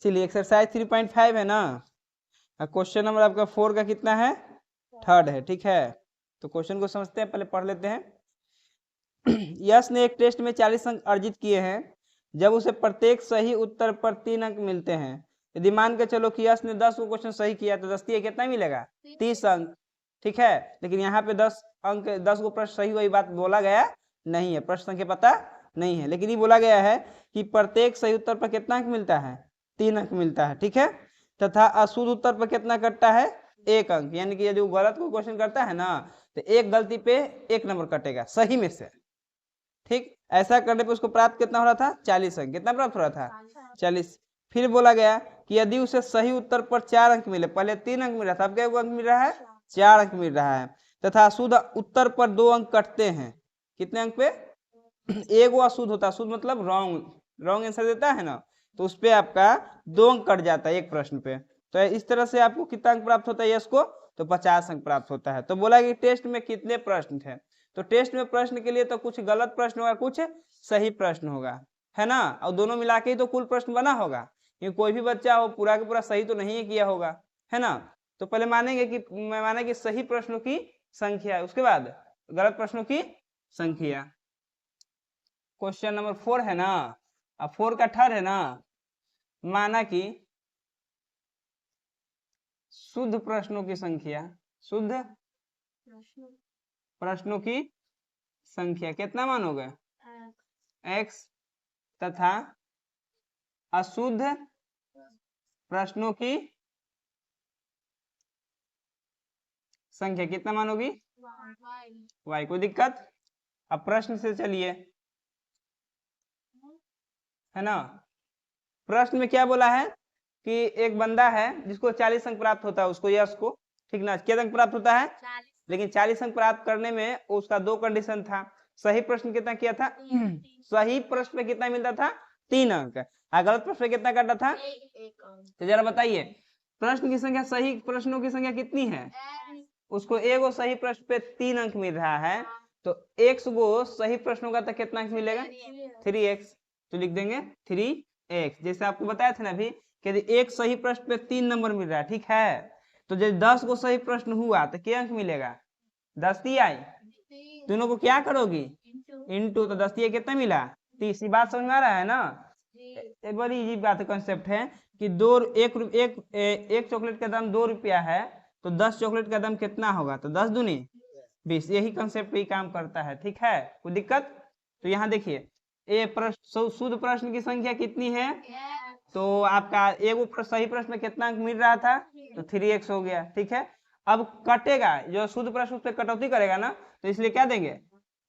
चलिए एक्सरसाइज 3.5 है ना। क्वेश्चन नंबर आपका 4 का कितना है? 3rd है। ठीक है, तो क्वेश्चन को समझते हैं, पहले पढ़ लेते हैं। यश ने एक टेस्ट में 40 अंक अर्जित किए हैं। जब उसे प्रत्येक सही उत्तर पर 3 अंक मिलते हैं। यदि मान के चलो कि यश ने 10 को क्वेश्चन सही किया तो 10 कितना मिलेगा? 30 अंक। ठीक है, लेकिन यहाँ पे 10 अंक 10 को प्रश्न सही वही बात बोला गया नहीं है, प्रश्न संख्या पता नहीं है, लेकिन ये बोला गया है कि प्रत्येक सही उत्तर पर कितना अंक मिलता है? 3 अंक मिलता है। ठीक है, तथा अशुद्ध उत्तर पर कितना कटता है? 1 अंक। यानी कि यदि वो गलत को क्वेश्चन करता है ना तो एक गलती पे 1 नंबर कटेगा सही में से। ठीक, ऐसा करने पे उसको प्राप्त कितना हो रहा था? 40 अंक। कितना प्राप्त हो रहा था? 40। फिर बोला गया कि यदि उसे सही उत्तर पर 4 अंक मिले, पहले 3 अंक मिल रहा था, अब क्या अंक मिल रहा है? 4 अंक मिल रहा है, तथा अशुद्ध उत्तर पर 2 अंक कटते हैं। कितने अंक पे? एक वो अशुद्ध होता है, अशुद्ध मतलब रॉन्ग आंसर देता है ना, तो उस पे आपका 2 अंक कट जाता है एक प्रश्न पे। तो इस तरह से आपको कितना अंक प्राप्त होता है यश को? तो 50 अंक प्राप्त होता है। तो बोला कि टेस्ट में कितने प्रश्न थे, तो टेस्ट में प्रश्न के लिए तो कुछ गलत प्रश्न होगा, कुछ सही प्रश्न होगा, है ना, और दोनों मिला के ही तो कुल प्रश्न बना होगा, क्योंकि कोई भी बच्चा हो पूरा का पूरा सही तो नहीं किया होगा, है ना। तो पहले मानेंगे कि मैं माना कि सही प्रश्नों की संख्या है, उसके बाद गलत प्रश्नों की संख्या। क्वेश्चन नंबर 4 है ना, अब 4 का 3rd है ना, माना कि शुद्ध प्रश्नों की संख्या, शुद्ध प्रश्नों की संख्या कितना मानोगे? x, तथा अशुद्ध प्रश्नों की संख्या कितना मानोगी? y। कोई दिक्कत? अब प्रश्न से चलिए, है ना। प्रश्न में क्या बोला है कि एक बंदा है जिसको 40 अंक प्राप्त होता है, उसको यश को, ठीक ना, कितना अंक प्राप्त होता है? 40। लेकिन 40 अंक प्राप्त करने में उसका 2 कंडीशन था। सही प्रश्न कितना किया था? सही प्रश्न में कितना मिलता था? 3 अंक। और गलत प्रश्न में कितना काटा था? 1 अंक। तो जरा बताइए, प्रश्न की संख्या, सही प्रश्नों की संख्या कितनी है? उसको एगो सही प्रश्न पे 3 अंक मिल रहा है, तो x गो सही प्रश्नों का तो कितना अंक मिलेगा? 3x। तो लिख देंगे 3x। जैसे आपको बताया था ना अभी कि यदि एक सही प्रश्न पे 3 नंबर मिल रहा है, ठीक है, तो जब 10 को सही प्रश्न हुआ तो क्या अंक मिलेगा? 10 आई। दोनों को क्या करोगी? इंटू। तो 10 कितना मिला? 30। बात समझ में आ रहा है ना? एक बड़ी इजी बात, कंसेप्ट है कि एक चॉकलेट का दाम 2 रुपया है, तो 10 चॉकलेट का दाम कितना होगा? तो 10 दूनी 20। यही कंसेप्ट पे काम करता है, ठीक है, कोई दिक्कत? तो यहाँ देखिए, ए प्रश्न, शुद्ध प्रश्न की संख्या कितनी है? तो आपका एगो सही प्रश्न में कितना अंक मिल रहा था? तो 3x हो गया, ठीक है। अब कटेगा, जो शुद्ध प्रश्न उस पर कटौती करेगा ना, तो इसलिए क्या देंगे?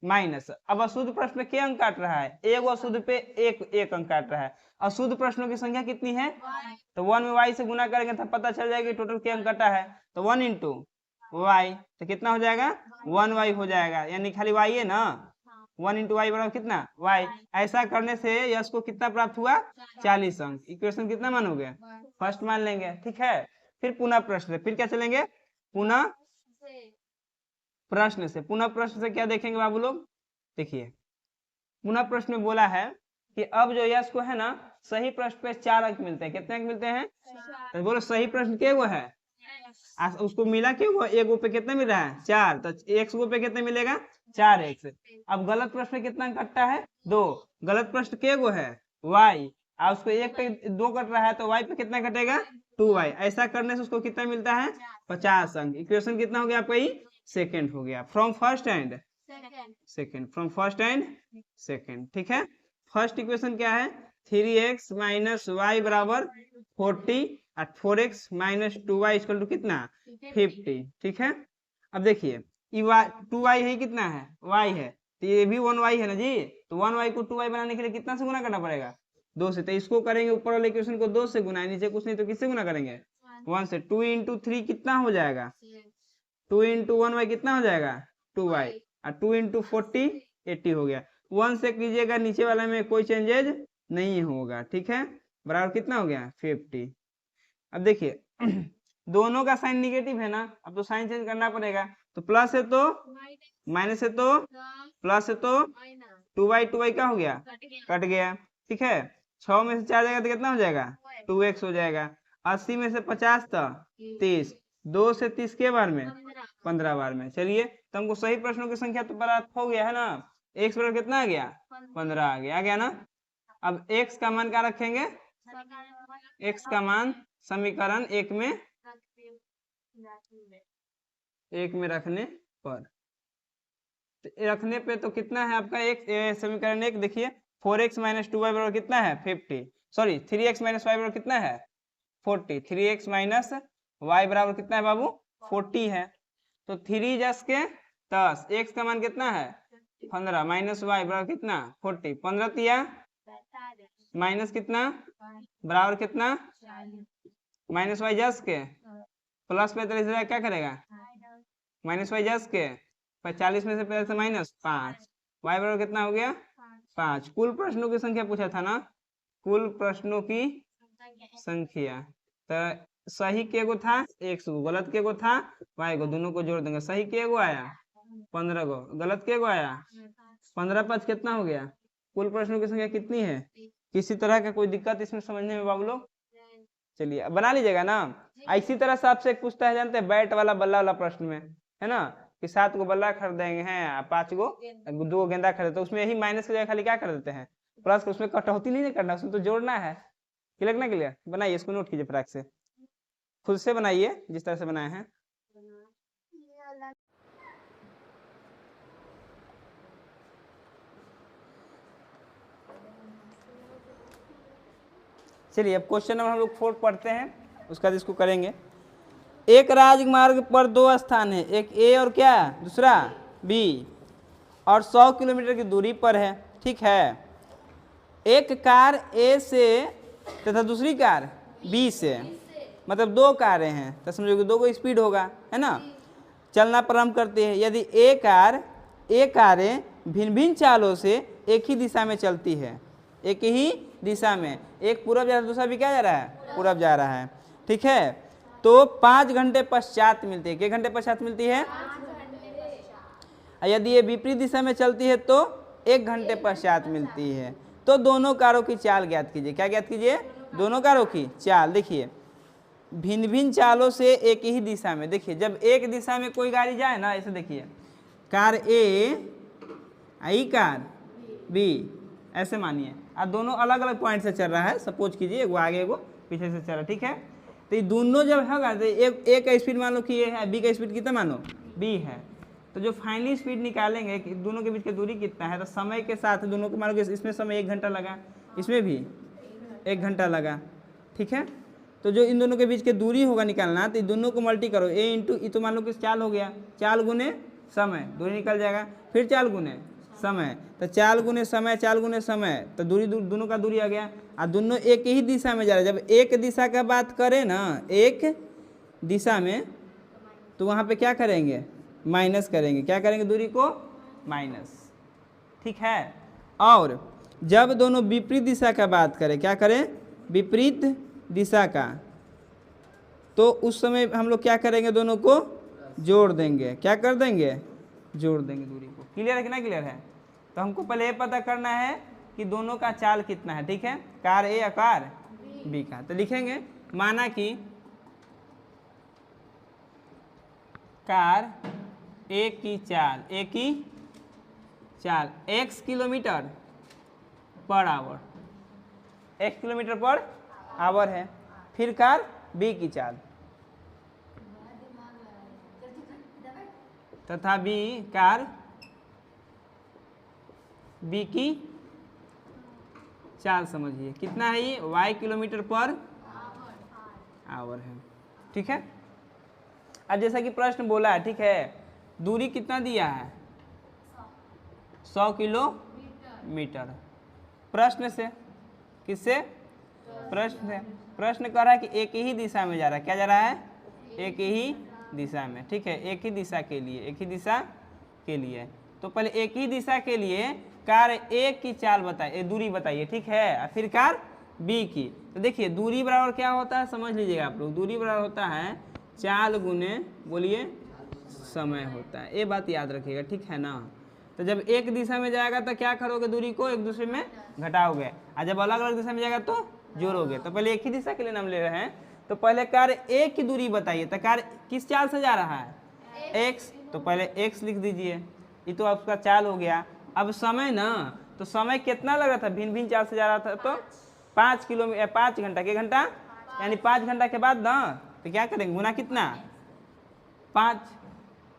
माइनस। अब अशुद्ध प्रश्न में क्या अंक काट रहा है? एगो अशुद्ध पे एक अंक काट रहा है। अशुद्ध प्रश्नों की संख्या कितनी है? तो 1 में y से गुना करेंगे तो पता चल जाएगा टोटल क्या अंक कटा है। तो 1 इंटू y, तो कितना हो जाएगा? 1y हो जाएगा, यानी खाली y है ना। 1 इंटू वाई बराबर कितना? y। ऐसा करने से यश को कितना प्राप्त हुआ? 40 अंक। इक्वेशन कितना मानोगे? फर्स्ट मान लेंगे, ठीक है। फिर पुनः प्रश्न, फिर क्या चलेंगे? पुनः प्रश्न से। पुनः प्रश्न से क्या देखेंगे बाबू लोग? देखिए, पुनः प्रश्न में बोला है कि अब जो यश को है ना, सही प्रश्न पे 4 अंक मिलते हैं। कितने अंक मिलते हैं? तो बोलो सही प्रश्न के वो है, उसको मिला कि वो एगो पे कितना मिल रहा है? 4। तो x गो पे कितना मिलेगा? 4x। अब गलत प्रश्न में कितना कटता है? 2। गलत प्रश्न के गो है? y। और उसको 1 पे 2 कट रहा है, तो y पे कितना कटेगा? 2y। ऐसा करने से उसको कितना मिलता है? 50 अंक। इक्वेशन कितना हो गया आपका? ये सेकेंड हो गया, from first and second, from first and second, ठीक है। फर्स्ट इक्वेशन क्या है? 3x माइनस वाई बराबर 40 और 4x minus 2y equal to कितना? 50, ठीक है। अब देखिए, 2y है, कितना है? y है, तो ये भी 1y है ना जी। तो 1y को 2y बनाने के लिए कितना से गुना करना पड़ेगा? 2 से। तो इसको करेंगे ऊपर वाले इक्वेशन को 2 से गुना, नीचे कुछ नहीं तो किससे गुना करेंगे? 1 से। 2 इंटू 3 कितना हो जाएगा? 2 इंटू 1y कितना हो जाएगा? 2y। और 2 इंटू 40 80 हो गया। 1 से कीजिएगा, नीचे वाले में कोई चेंजेज नहीं होगा, ठीक है। बराबर कितना हो गया? 50। अब देखिए दोनों का साइन निगेटिव है ना, अब तो साइन चेंज करना पड़ेगा। तो प्लस है तो माइनस है तो प्लस है तो 2y क्या हो गया? कट गया, ठीक है। 6 में से 4 जाएगा तो कितना हो जाएगा? 2x हो जाएगा। 80 में से 50 था 30, 2 से 30 के बार में 15 बार में। चलिए तो हमको सही प्रश्नों की संख्या तो प्राप्त हो गया है ना। x बराबर कितना आ गया? 15 आ गया ना। अब x का मान क्या रखेंगे? x का मान समीकरण एक में रखने पर, रखने पे तो कितना है आपका एक समीकरण एक देखिए 4x माइनस 2y बराबर कितना है 50, सॉरी 3x माइनस y बराबर कितना है 40, 3x माइनस y बराबर कितना है बाबू 40 है। तो 3 जस के 10, x का मान कितना है 15 माइनस y बराबर कितना 40, 15 तिया माइनस कितना बराबर कितना माइनस y जस के प्लस 45 क्या करेगा माइनस y जस के 45 में से 45 माइनस 5, y बराबर कितना हो गया 5। कुल प्रश्नों की संख्या पूछा था ना, कुल प्रश्नों की संख्या। तो सही के गो था 100, गलत के गो था y को, दोनों को जोड़ देंगे। सही के गो आया 15 गो, गलत के गो आया 15, 5 कितना हो गया। कुल प्रश्नों की संख्या कितनी है। किसी तरह का कोई दिक्कत इसमें समझने में बाबू लोग? चलिए बना लीजिएगा ना। इसी तरह से आपसे एक पूछता है जानते हैं बैट वाला बल्ला वाला प्रश्न में, है ना, कि 7 गो बल्ला खरीदेंगे हैं 5 गो 2 गेंदा खरीदे, तो उसमें यही माइनस की जगह खाली क्या कर देते हैं प्लस, उसमें कटौती नहीं करना, उसमें तो जोड़ना है। क्लियर ना क्लियर? बनाइए इसको, नोट कीजिए फटाक से, खुद से बनाइए जिस तरह से बनाए हैं। चलिए अब क्वेश्चन नंबर हम लोग 4 पढ़ते हैं, उसका बाद इसको करेंगे। एक राजमार्ग पर 2 स्थान है, एक ए और क्या दूसरा बी, और 100 किलोमीटर की दूरी पर है। ठीक है, एक कार ए से तथा दूसरी कार बी से, मतलब 2 कारें हैं, तो समझो कि 2 को स्पीड होगा, है ना, चलना प्रारंभ करते हैं। यदि ए कारें भिन्न भिन्न चालों से एक ही दिशा में चलती है, एक ही दिशा में, एक पूरब जा रहा है दूसरा भी क्या जा रहा है पूरब जा रहा है, ठीक है, तो 5 घंटे पश्चात मिलती है। कितने घंटे पश्चात मिलती है? यदि ये विपरीत दिशा में चलती है तो 1 घंटे पश्चात मिलती है। तो दोनों कारों की चाल ज्ञात कीजिए। क्या ज्ञात कीजिए? दोनों कारों की चाल। देखिए भिन्न भिन्न चालों से एक ही दिशा में, देखिए जब एक दिशा में कोई गाड़ी जाए ना, ऐसे देखिए कार ए आई कार बी, ऐसे मानिए, और दोनों अलग अलग पॉइंट से चल रहा है, सपोज कीजिए एगो आगे एगो पीछे से चल रहा है, ठीक है। तो ये दोनों जब है तो एक का स्पीड मान लो कि ये है, बी का स्पीड कितना मानो बी है, तो जो फाइनली स्पीड निकालेंगे कि दोनों के बीच की दूरी कितना है, तो समय के साथ दोनों को मान लो कि इसमें समय 1 घंटा लगा, इसमें भी 1 घंटा लगा, ठीक है। तो जो इन दोनों के बीच की दूरी होगा निकालना, तो दोनों को मल्टी करो, ए इंटू ई, तो मान लो कि चाल हो गया, चाल गुने समय, दूरी निकल जाएगा, फिर चाल गुने समय, तो चाल गुने समय, चाल गुने समय, तो दूरी दोनों का दूरी आ गया, और दोनों एक ही दिशा में जा रहे हैं। जब एक दिशा का बात करें ना, एक दिशा में, तो वहाँ पे क्या करेंगे माइनस करेंगे, क्या करेंगे दूरी को माइनस, ठीक है। और जब दोनों विपरीत दिशा का बात करें, क्या करें विपरीत दिशा का, तो उस समय हम लोग क्या करेंगे दोनों को जोड़ देंगे, क्या कर देंगे जोड़ देंगे दूरी को। क्लियर है कि ना क्लियर है? तो हमको पहले ये पता करना है कि दोनों का चाल कितना है, ठीक है, कार ए या कार बी का। तो लिखेंगे माना कि कार ए की चाल x kilometre per hour, x kilometre per hour है। फिर कार बी की चाल तथा कार बी की चाल समझिए कितना है, ये y किलोमीटर पर आवर है, ठीक है। अब जैसा कि प्रश्न बोला है, ठीक है, दूरी कितना दिया है 100 किलोमीटर। प्रश्न से, किससे? प्रश्न से। प्रश्न कर रहा है कि एक ही दिशा में जा रहा है, क्या जा रहा है एक ही दिशा में, ठीक है, एक ही दिशा के लिए, एक ही दिशा के लिए। तो पहले एक ही दिशा के लिए कार ए की चाल बताइए, दूरी बताइए, ठीक है, और फिर कार बी की। तो देखिए दूरी बराबर क्या होता है समझ लीजिएगा आप लोग, दूरी बराबर होता है चाल गुने बोलिए समय होता है, ये बात याद रखिएगा, ठीक है ना। तो जब एक दिशा में जाएगा तो क्या करोगे दूरी को एक दूसरे में घटाओगे, और जब अलग अलग दिशा में जाएगा तो जोड़ोगे तो पहले एक ही दिशा के लिए नाम ले रहे हैं, तो पहले कार्य ए की दूरी बताइए। तो कार्य किस चाल से जा रहा है? एक्स, तो पहले एक्स लिख दीजिए, ये तो आपका चाल हो गया। अब समय ना, तो समय कितना लग रहा था? भिन्न भिन्न चाल से जा रहा था, तो 5 किलोमीटर 5 घंटा के घंटा, यानी 5 घंटा के बाद ना तो क्या करेंगे? गुना कितना? 5,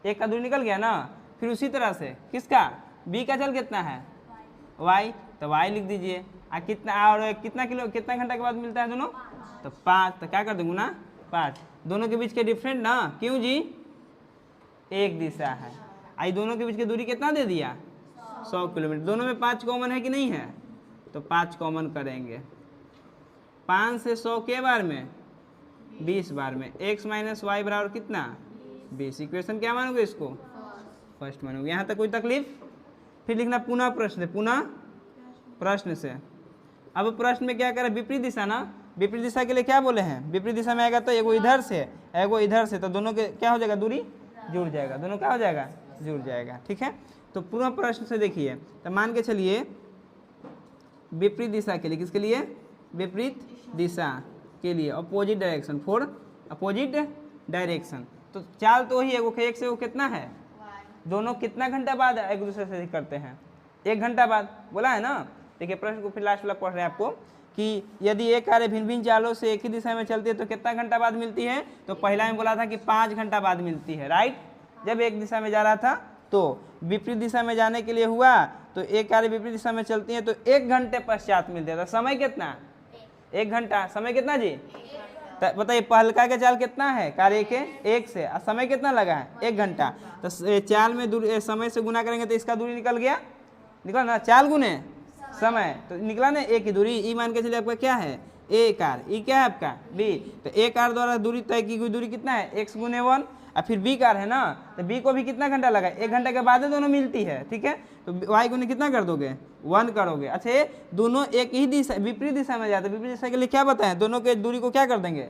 एक का दूरी निकल गया ना। फिर उसी तरह से किसका? बी का चाल कितना है? वाई, तो वाई लिख दीजिए। कितना और कितना घंटा के बाद मिलता है दोनों? तो 5, तो क्या कर देंगे? गुना 5। दोनों के बीच के डिफरेंट ना, क्यों जी? एक दिशा है। आई दोनों के बीच की दूरी कितना दे दिया? 100 किलोमीटर। दोनों में 5 कॉमन है कि नहीं है? तो 5 कॉमन करेंगे। 5 से 100 के बार में 20 बार में x माइनस वाई बराबर कितना? 20। इक्वेशन क्या मानोगे इसको? फर्स्ट मानोगे। यहाँ तक कोई तकलीफ? फिर लिखना पुनः प्रश्न, पुनः प्रश्न से। अब प्रश्न में क्या करें? विपरीत दिशा ना, विपरीत दिशा के लिए क्या बोले हैं? विपरीत दिशा में आएगा तो एगो इधर से एगो इधर से, तो दोनों के क्या हो जाएगा? दूरी जुड़ जाएगा। दोनों क्या हो जाएगा? जुड़ जाएगा। ठीक है, तो पुनः प्रश्न से देखिए, तो मान के चलिए विपरीत दिशा के लिए, किसके लिए? विपरीत दिशा के लिए, opposite direction, for opposite direction. तो चाल तो ही है, एक से वो कितना है? दोनों कितना घंटा बाद एक दूसरे से करते हैं? 1 घंटा बाद, बोला है ना। देखिए प्रश्न को फिर लास्ट वाला पढ़ रहे हैं आपको कि यदि एक कार्य भिन्न भिन्न चालों से एक ही दिशा में चलती है तो कितना घंटा बाद मिलती है? तो पहला में बोला था कि 5 घंटा बाद मिलती है, राइट। जब एक दिशा में जा रहा था, तो विपरीत दिशा में जाने के लिए हुआ तो एक कार्य विपरीत दिशा में चलती है तो 1 घंटे पश्चात मिलता है। समय कितना? 1 घंटा। समय कितना जी? बताइए पहलका का चाल कितना है? कार्य के 1 से, समय कितना लगा है? 1 घंटा। तो चाल में दूरी समय से गुना करेंगे तो इसका दूरी निकल गया, निकला ना। चाल गुने समय, तो निकला ना ए की दूरी। ई मान के चलिए आपका क्या है? ए कार। ई क्या है आपका? बी। तो ए कार द्वारा दूरी तय की गई दूरी कितना है? x गुने 1। और फिर बी कार है ना, तो बी को भी कितना घंटा लगा? 1 घंटे के बाद दोनों मिलती है। ठीक है, तो y गुने कितना कर दोगे? 1 करोगे। अच्छा, ये दोनों एक ही दिशा विपरीत दिशा में जाते हैं। विपरीत दिशा के लिए क्या बताएं? दोनों के दूरी को क्या कर देंगे?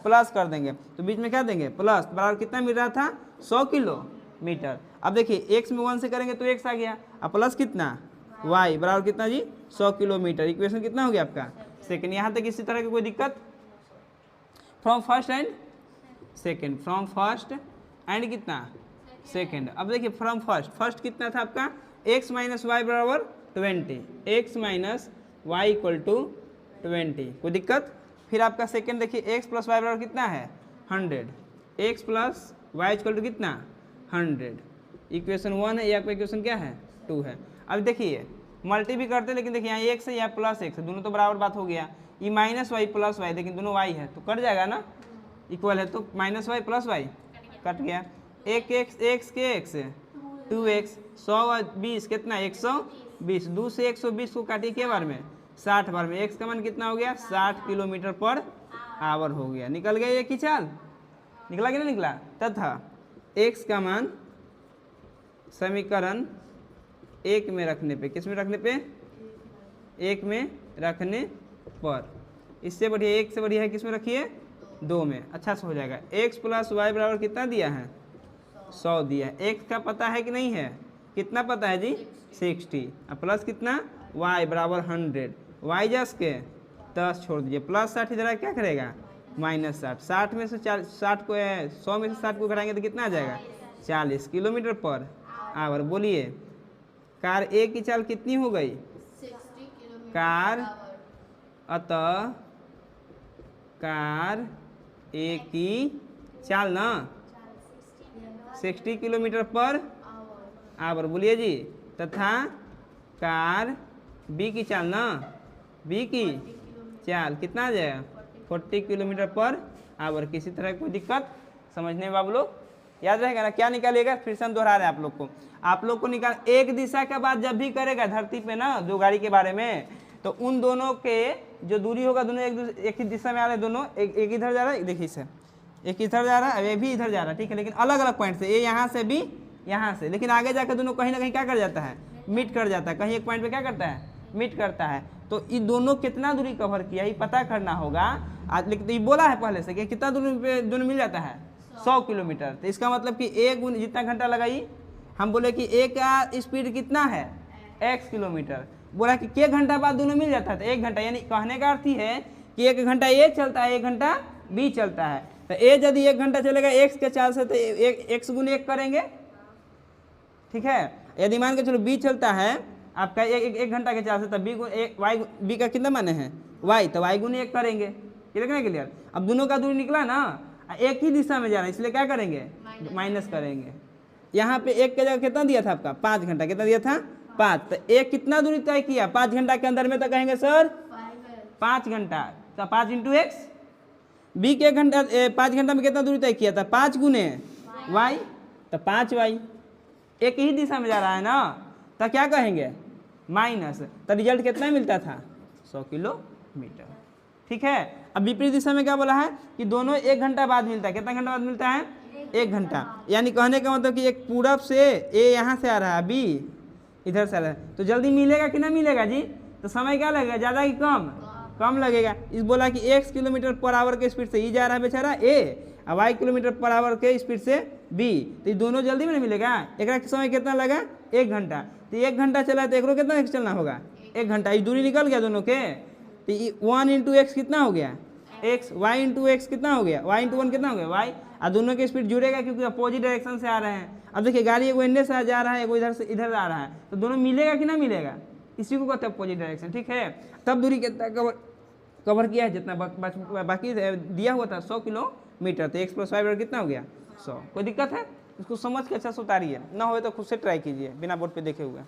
प्लस कर देंगे। तो बीच में क्या देंगे? प्लस। बराबर कितना मिल रहा था? 100 किलोमीटर। अब देखिए x में 1 से करेंगे तो x आ गया, और प्लस कितना? y बराबर कितना जी? 100 किलोमीटर। इक्वेशन कितना हो गया आपका? सेकंड। यहाँ तक इसी तरह की कोई दिक्कत? From first and second, from first and कितना? सेकंड। अब देखिए फ्रॉम फर्स्ट, फर्स्ट कितना था आपका? x माइनस वाई बराबर 20, x minus y equal to 20। कोई दिक्कत? फिर आपका सेकंड देखिए x प्लस वाई बराबर कितना है? 100, x plus y equal to कितना? 100। इक्वेशन 1 है, ये आपका इक्वेशन क्या है? 2 है। अब देखिए मल्टी भी करते, लेकिन देखिए यहाँ x है, यहाँ प्लस x है, दोनों तो बराबर बात हो गया। ये माइनस वाई प्लस वाई, लेकिन दोनों y है तो कट जाएगा ना, इक्वल है, तो minus y plus y cut गया। एक x के x 2x, 100 और 20 कितना? 120। 2 से 120 को काटिए के बार में? 60 बार में। x का मान कितना हो गया? 60 किलोमीटर पर आवर हो गया। निकल गया एक ही चाल? निकला कि नहीं निकला? तथा x का मान समीकरण 1 में रखने पे, किस में रखने पे? 1 में रखने पर। इससे बढ़िया, 1 से बढ़िया है किस में रखिए? 2 में। अच्छा से हो जाएगा। x प्लस वाई बराबर कितना दिया है? 100 दिया है। x का पता है कि नहीं है? कितना पता है जी? 60। अब प्लस कितना? y बराबर 100। y जस के 10 छोड़ दीजिए, प्लस 60 इधर क्या करेगा? माइनस 60। 60 में से 60 को 100 में से 60 को घटाएंगे तो कितना आ जाएगा? 40 किलोमीटर पर आवर। बोलिए कार ए की चाल कितनी हो गई? 60 किलोमीटर कार, अतः कार ए की चाल ना 60 किलोमीटर पर आवर। बोलिए जी। तथा कार बी की चाल ना, बी की चाल कितना आ जाएगा? 40 किलोमीटर पर आवर। किसी तरह की कोई दिक्कत समझने में बाबू लोग? याद रहेगा ना? क्या निकालिएगा? फिर से हम दोहरा रहे हैं आप लोग को निकाल, एक दिशा के बाद जब भी करेगा धरती पे ना दो गाड़ी के बारे में, तो उन दोनों के जो दूरी होगा, दोनों एक ही दिशा में आ रहे हैं, दोनों एक इधर जा रहा है, देखिए सर, एक इधर जा रहा है, ये भी इधर जा रहा है, ठीक है, लेकिन अलग अलग पॉइंट से, ये यहाँ से भी यहाँ से, लेकिन आगे जाकर दोनों कहीं ना कहीं क्या कर जाता है? मीट कर जाता है। कहीं एक पॉइंट पे क्या करता है? मीट करता है। तो ये दोनों कितना दूरी कवर किया ये पता करना होगा। आज लेकिन ये बोला है पहले से कि कितना दूरी पे दोनों मिल जाता है? 100 किलोमीटर। तो इसका मतलब कि एक जितना घंटा लगाई, हम बोले कि एक का स्पीड कितना है? x kilometre. बोला कि घंटा बाद दोनों मिल जाता है, तो 1 घंटा, यानी कहने का अर्थ ही है कि 1 घंटा ए चलता है, 1 घंटा बी चलता है। तो ए यदि 1 घंटा चलेगा एक्स के चाल से तो एक्स गुने 1 करेंगे, ठीक है। यदि मान के चलो बी चलता है आपका एक घंटा के चाल से, तब वाई बी का कितना माने हैं वाई, तो वाई गुने 1 करेंगे। क्लियर। अब दोनों का दूरी निकला ना, एक ही दिशा में जा रहा है, इसलिए क्या करेंगे माइनस करेंगे। यहाँ पे 1 के जगह कितना दिया था आपका 5 घंटा, कितना दिया था 5, तो एक कितना दूरी तय किया 5 घंटा के अंदर में, तो कहेंगे सर 5 घंटा, तो 5 इंटू एक्स। बी के 1 घंटा 5 घंटा में कितना दूरी तय किया था 5 गुने वाई, तो 5 वाई, एक ही दिशा में जा रहा है ना, तो क्या कहेंगे माइनस, तो रिजल्ट कितना मिलता था 100 किलोमीटर, ठीक है। अब विपरीत दिशा में क्या बोला है कि दोनों 1 घंटा बाद मिलता है, कितना घंटा बाद मिलता है 1 घंटा, यानी कहने का मतलब कि एक पूरब से ए यहाँ से आ रहा है, बी इधर से आ रहा है, तो जल्दी मिलेगा कि ना मिलेगा जी, तो समय क्या लगेगा ज़्यादा कि कम लगेगा। इस बोला कि x किलोमीटर पर आवर के स्पीड से ई जा रहा है बेचारा ए, और y किलोमीटर पर आवर के स्पीड से बी, तो ये दोनों जल्दी में नहीं मिलेगा। एक समय कितना लगा 1 घंटा, तो 1 घंटा चला तो एक कितना चलना होगा 1 घंटा, ये दूरी निकल गया दोनों के, तो 1 इंटू एक्स कितना हो गया x, y इंटू एक्स कितना हो गया y इंटू 1 कितना हो गया y, और दोनों की स्पीड जुड़ेगा क्योंकि अपोजिट डायरेक्शन से आ रहे हैं। अब देखिए गाड़ी एगो एन्ने से जा रहा है, एगो इधर से इधर आ रहा है, तो दोनों मिलेगा कि ना मिलेगा, इसी को कहते हैं अपोजिट डायरेक्शन, ठीक है। तब दूरी कितना कवर किया है, जितना बाकी दिया हुआ था 100 किलोमीटर, तो x + y कितना हो गया 100। कोई दिक्कत है, इसको समझ के अच्छा से उतारिए, ना हो तो खुद से ट्राई कीजिए बिना बोर्ड पे देखे हुए।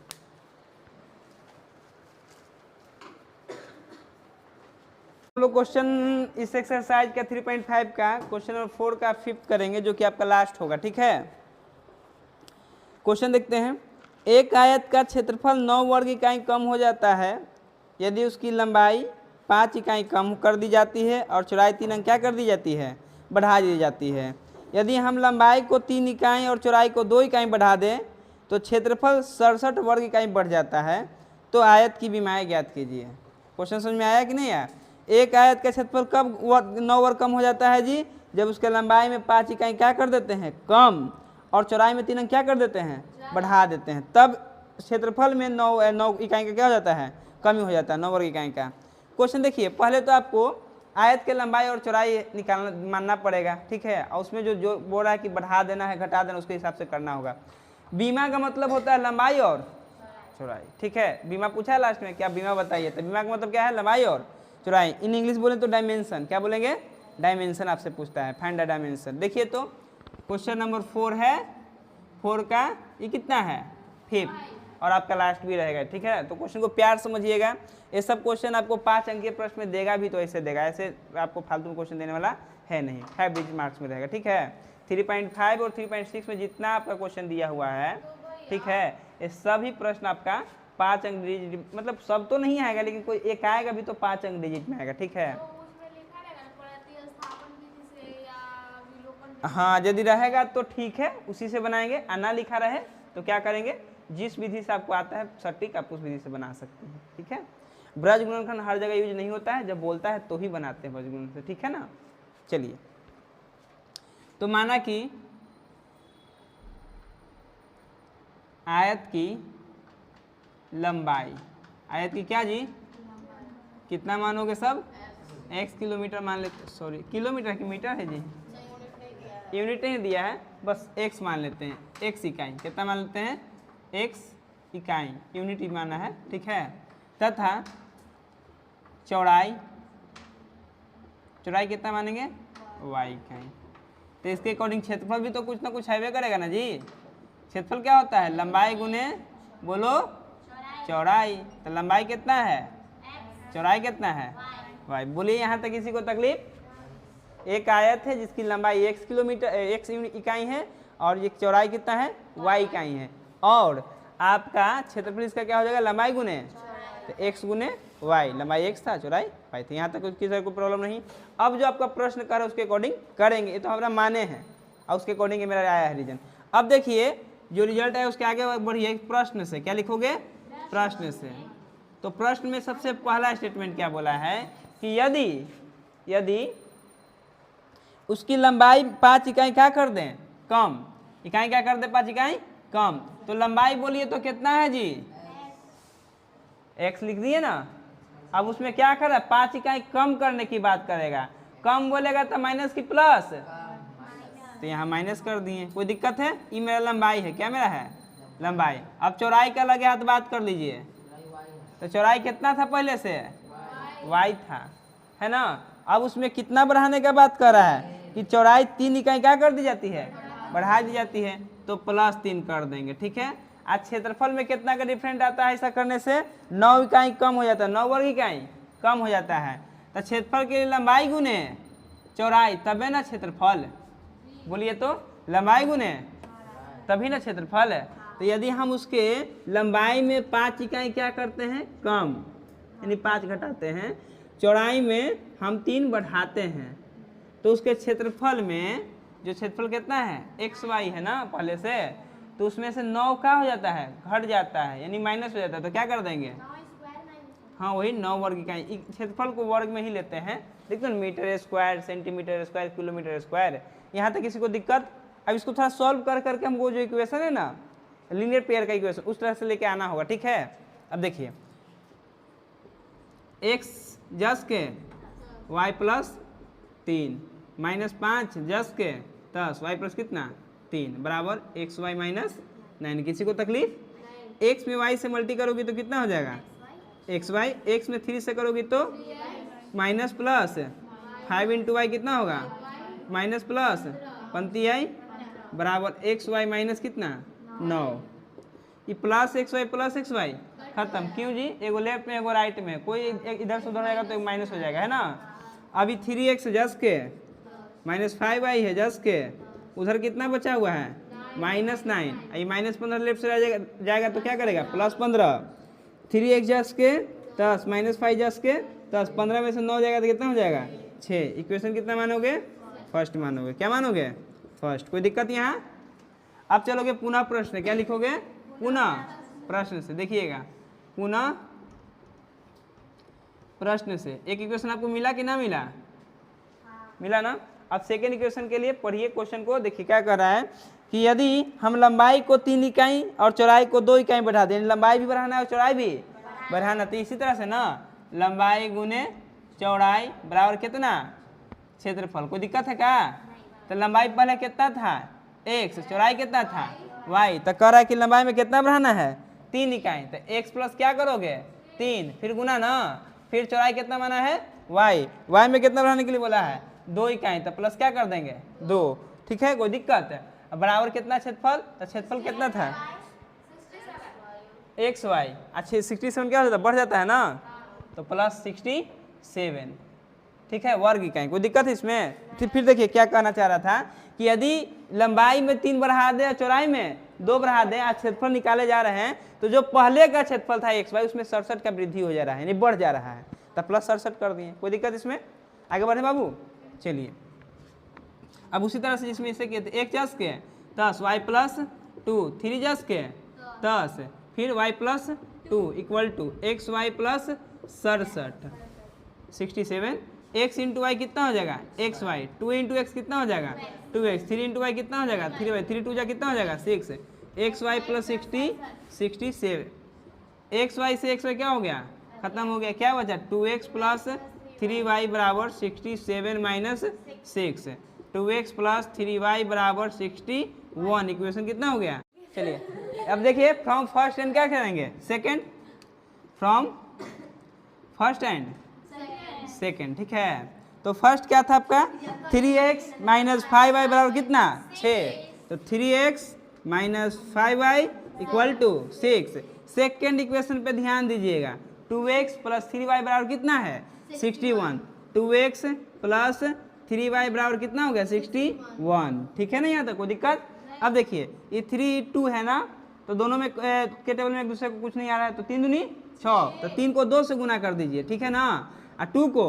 हम लोग क्वेश्चन इस एक्सरसाइज का 3.5 का क्वेश्चन नंबर 4 का 5th करेंगे, जो कि आपका लास्ट होगा, ठीक है। क्वेश्चन देखते हैं। एक आयत का क्षेत्रफल 9 वर्ग इकाई कम हो जाता है यदि उसकी लंबाई 5 इकाई कम कर दी जाती है और चौड़ाई 3 अंक क्या कर दी जाती है बढ़ा दी जाती है। यदि हम लंबाई को 3 इकाई और चौड़ाई को 2 इकाई बढ़ा दें तो क्षेत्रफल 67 वर्ग इकाई बढ़ जाता है, तो आयत की विमाएँ ज्ञात कीजिए। क्वेश्चन समझ में आया कि नहीं आया। एक आयत का क्षेत्रफल कब 9 वर्ग कम हो जाता है जी, जब उसके लंबाई में 5 इकाई क्या कर देते हैं कम, और चौड़ाई में 3 अंक क्या कर देते हैं बढ़ा देते हैं, तब क्षेत्रफल में 9 इकाई का क्या हो जाता है कमी हो जाता है, 9 वर्ग इकाई का। क्वेश्चन देखिए, पहले तो आपको आयत के लंबाई और चौड़ाई निकालना मानना पड़ेगा, ठीक है, और उसमें जो बोल रहा है कि बढ़ा देना है घटा देना, उसके हिसाब से करना होगा। बीमा का मतलब होता है लंबाई और चौड़ाई, ठीक है। बीमा पूछा है लास्ट में, क्या बीमा बताइए, तो बीमा का मतलब क्या है लंबाई और चौड़ाई। इन इंग्लिश बोले तो डायमेंशन, क्या बोलेंगे डायमेंशन आपसे पूछता है, फाइंड द डायमेंशन। देखिए तो क्वेश्चन नंबर 4 है, 4 का ये कितना है 5, और आपका लास्ट भी रहेगा, ठीक है। तो क्वेश्चन को प्यार समझिएगा, ये सब क्वेश्चन आपको 5 अंक के प्रश्न में देगा भी तो ऐसे देगा, ऐसे आपको फालतू में क्वेश्चन देने वाला है नहीं, 5 डिजिट मार्क्स में रहेगा, ठीक है। 3.5 और 3.6 में जितना आपका क्वेश्चन दिया हुआ है, ठीक है, ये सभी प्रश्न आपका 5 अंक डिजिट, मतलब सब तो नहीं आएगा लेकिन कोई एक आएगा भी तो 5 अंक डिजिट में आएगा, ठीक है। हाँ यदि रहेगा तो ठीक है, उसी से बनाएंगे, ना लिखा रहे तो क्या करेंगे, जिस विधि से आपको आता है सटीक आप उस विधि से बना सकते हैं, ठीक है। ब्रज गुणनखंड हर जगह यूज नहीं होता है, जब बोलता है तो ही बनाते हैं ब्रज गुणन से, ठीक है ना। चलिए, तो माना कि आयत की लंबाई, आयत की क्या जी कितना मानोगे सब, x किलोमीटर मान लेते, सॉरी किलोमीटर की मीटर है जी, यूनिट नहीं दिया है, बस x मान लेते हैं, x इकाई कितना मान लेते हैं x इकाई, यूनिट ही माना है, ठीक है। तथा चौड़ाई, चौड़ाई कितना मानेंगे y इकाई। तो इसके अकॉर्डिंग क्षेत्रफल भी तो कुछ ना कुछ हैवे करेगा ना जी। क्षेत्रफल क्या होता है लंबाई गुने बोलो चौड़ाई, तो लंबाई कितना है चौड़ाई कितना है y। बोलिए यहाँ तक किसी को तकलीफ। एक आयत है जिसकी लंबाई x किलोमीटर x इकाई है और ये चौड़ाई कितना है y इकाई है, और आपका क्षेत्रफल इसका क्या हो जाएगा लंबाई गुने, तो x गुने y, लंबाई x था चौड़ाई y थी। यहाँ तक किसी को प्रॉब्लम नहीं। अब जो आपका प्रश्न कर उसके अकॉर्डिंग करेंगे, ये तो हमारा माने हैं और उसके अकॉर्डिंग मेरा आया है रीजन। अब देखिए जो रिजल्ट है उसके आगे बढ़िए प्रश्न से, क्या लिखोगे प्रश्न से। तो प्रश्न में सबसे पहला स्टेटमेंट क्या बोला है कि यदि उसकी लंबाई 5 इकाई क्या कर दें कम, इकाई क्या कर दे 5 इकाई कम, तो लंबाई बोलिए तो कितना है जी x लिख दिए ना, अब उसमें क्या कर रहा है, 5 इकाई कम करने की बात करेगा, कम बोलेगा तो माइनस की प्लस, तो यहाँ माइनस कर दिए, कोई दिक्कत है? ये मेरा लंबाई है, क्या मेरा है? लंबाई। अब चौड़ाई का लगे हाथ बात कर लीजिए, तो चौड़ाई कितना था पहले से? y था, है ना। अब उसमें कितना बढ़ाने का बात कर रहा है कि चौड़ाई 3 इकाई क्या कर दी जाती है, बढ़ा दी जाती है, तो +3 कर देंगे, ठीक है। आज क्षेत्रफल में कितना का डिफरेंट आता है, ऐसा करने से 9 इकाई कम हो जाता है, 9 वर्ग इकाई कम हो जाता है। तो क्षेत्रफल के लिए लंबाई गुने चौड़ाई, तबे ना क्षेत्रफल, बोलिए तो, लंबाई गुने तभी ना क्षेत्रफल है। तो यदि हम उसके लंबाई में 5 इकाई क्या करते हैं, कम, यानी 5 घटाते हैं, चौड़ाई में हम 3 बढ़ाते हैं, तो उसके क्षेत्रफल में, जो क्षेत्रफल कितना है, xy है ना पहले से, तो उसमें से 9 का हो जाता है, घट जाता है, यानी माइनस हो जाता है, तो क्या कर देंगे, हाँ वही 9 वर्ग इकाई। क्षेत्रफल को वर्ग में ही लेते हैं, देखते हैं metre square, centimetre square, kilometre square, यहाँ तक किसी को दिक्कत? अब इसको थोड़ा सॉल्व कर करके हमको जो इक्वेशन है ना, लीनियर पेयर का इक्वेशन, उस तरह से लेके आना होगा, ठीक है। अब देखिए x जस के y + 3 -5 जस के 10 y + कितना 3 बराबर xy - 9। किसी को तकलीफ? x में y से मल्टी करोगी तो कितना हो जाएगा, xy, x में 3 से करोगी तो माइनस प्लस 5 × y कितना होगा, माइनस प्लस पंक्ति आई बराबर xy माइनस कितना 9। ये +xy खत्म, क्यों जी, एगो लेफ्ट में एगो राइट में, कोई इधर से उधर रहेगा तो माइनस हो जाएगा, है ना। अभी 3x जस के -5y है जस के, उधर कितना बचा हुआ है, -9, ये -15 लेफ्ट से जाएगा तो क्या करेगा, +15, 3x जस के 10 -5 जस के 10, 15 में से 9 जाएगा तो कितना हो जाएगा, 6। इक्वेशन कितना मानोगे, फर्स्ट मानोगे, क्या मानोगे, फर्स्ट। कोई दिक्कत यहाँ? अब चलोगे पुनः प्रश्न, क्या लिखोगे, पुनः प्रश्न से, देखिएगा पुनः प्रश्न से। एक इक्वेशन आपको मिला कि ना मिला, मिला ना। अब सेकेंड इक्वेशन के लिए पढ़िए क्वेश्चन को, देखिए क्या कर रहा है कि यदि हम लंबाई को 3 इकाई और चौड़ाई को 2 इकाई बढ़ा दें, लंबाई भी बढ़ाना है और चौड़ाई भी बढ़ाना, तो इसी तरह से ना लंबाई गुने चौड़ाई बराबर कितना, क्षेत्रफल। कोई दिक्कत है क्या? तो लंबाई पहले कितना था, x, चौड़ाई कितना था, y, तो कह रहा है कि लंबाई में कितना बढ़ाना है, 3 इकाई, तो x प्लस क्या करोगे 3, फिर गुना ना, फिर चौड़ाई कितना माना है y में कितना बढ़ाने के लिए बोला है 2 इकाई, तो प्लस क्या कर देंगे 2, ठीक है। कोई दिक्कत है? अब बराबर कितना क्षेत्रफल, तो क्षेत्रफल कितना था xy, अच्छा 67 क्या हो जाता है, बढ़ जाता है ना, तो +67, ठीक है, वर्ग इकाई। कोई दिक्कत है इसमें? फिर देखिए क्या कहना चाह रहा था कि यदि लंबाई में 3 बढ़ा दे और चौड़ाई में 2 बढ़ा दे, आज क्षेत्रफल निकाले जा रहे हैं, तो जो पहले का क्षेत्रफल था xy, उसमें 67 का वृद्धि हो जा रहा है, यानी बढ़ जा रहा है, तो +67 कर दिए। कोई दिक्कत इसमें? आगे बढ़े बाबू, चलिए। अब उसी तरह से जिसमें इसे कहते 1 जस के 10 y + 2, 3 जस के 10, फिर y + 2 = xy + 67, 67, x × y कितना हो जाएगा xy, 2 × x कितना हो जाएगा 2x, 3 × y कितना हो जाएगा 3y, 3 2 जा कितना हो जाएगा 6, xy + 60, 67, xy से xy क्या हो गया, खत्म हो गया, क्या बचा 2x + 3y बराबर 67 - 6, 2x + 3y बराबर 61। इक्वेशन कितना हो गया? चलिए अब देखिए फ्रॉम फर्स्ट एंड क्या करेंगे, second, from first and second, ठीक है। तो फर्स्ट क्या था आपका 3x - 5y बराबर कितना 6, तो 3x - 5y = 6। सेकेंड इक्वेशन पे ध्यान दीजिएगा, 2x + 3y बराबर कितना है 61, 2x + 3y बराबर कितना हो गया 61, ठीक है ना, यहाँ तक कोई दिक्कत? अब देखिए ये 3 2 है ना, तो दोनों में के टेबल में एक दूसरे को कुछ नहीं आ रहा है, तो 3 दूनी 6, तो 3 को 2 से गुना कर दीजिए, ठीक है ना, और 2 को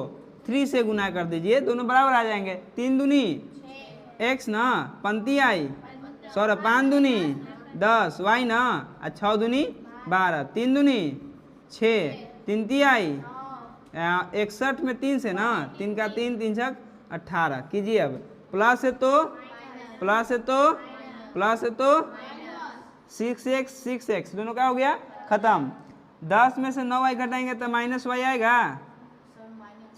3 से गुना कर दीजिए, दोनों बराबर आ जाएंगे, 3 दूनी x ना, पंक्ति आई, 5 दूनी 10 y ना, और 6 दूनी 12, 3 दूनी 6, 3 ती आई 61 में 3 से ना, 3 का 3, 3 छक 18, कीजिए। अब प्लस है तो प्लस है तो प्लस है तो 6x 6x, दोनों का हो गया खत्म। 10 में से 9y घटाएंगे तो -y आएगा।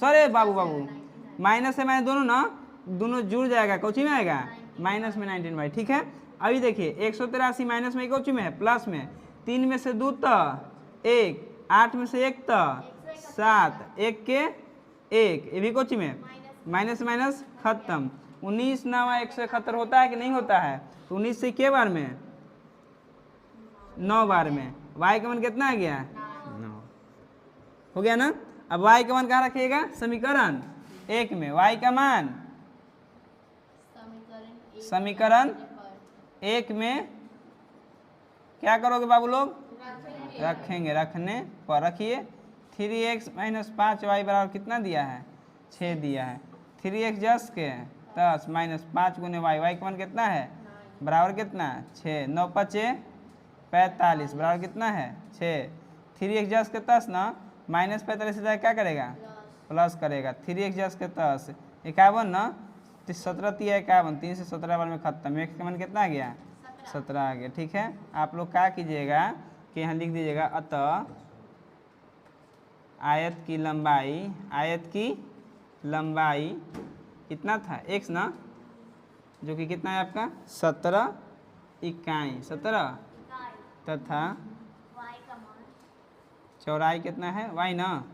सॉरी बाबू माइनस से माइनस दोनों ना, दोनों जुड़ जाएगा, कौची में आएगा माइनस में 19y। ठीक है, अभी देखिए 183 माइनस में कौची में है प्लस में, 3 में से 2 तो 1, 8 में से 1 तो 7, 1 के 1, ये भी कौची में माइनस माइनस खत्म। 19 9 171 होता है कि नहीं होता है, तो 19 से के बार में 9 बार में y का मान कितना आ गया 9 हो गया ना। अब y का मान कहाँ रखिएगा समीकरण 1 में, y का मान समीकरण 1 में क्या करोगे बाबू लोग रखेंगे, रखने पर रखिए 3x - 5y बराबर कितना दिया है 6 दिया है। 3x जस के 10 - 5 गुने y का मान कितना है बराबर कितना 6, 9 5 45 बराबर कितना है 6। 3x जस के 10 ना -45 से क्या करेगा प्लस करेगा। 3x जस के 10 51 ना 17 3 51, 3 से 17 बार में खत्म, x का मान कितना आ गया 17 आ गया। ठीक है, आप लोग क्या कीजिएगा कि यहाँ लिख दीजिएगा अतः आयत की लंबाई कितना था x ना, जो कि कितना है आपका 17 इकाई 17 तथा चौड़ाई कितना है y ना,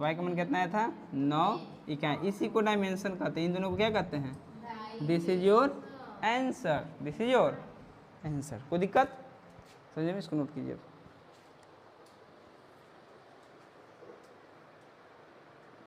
y का मान कितना है था 9 इकाई। इसी को डायमेंशन कहते हैं, इन दोनों को क्या कहते हैं this is your answer, this is your answer. कोई दिक्कत समझे में, इसको नोट कीजिए।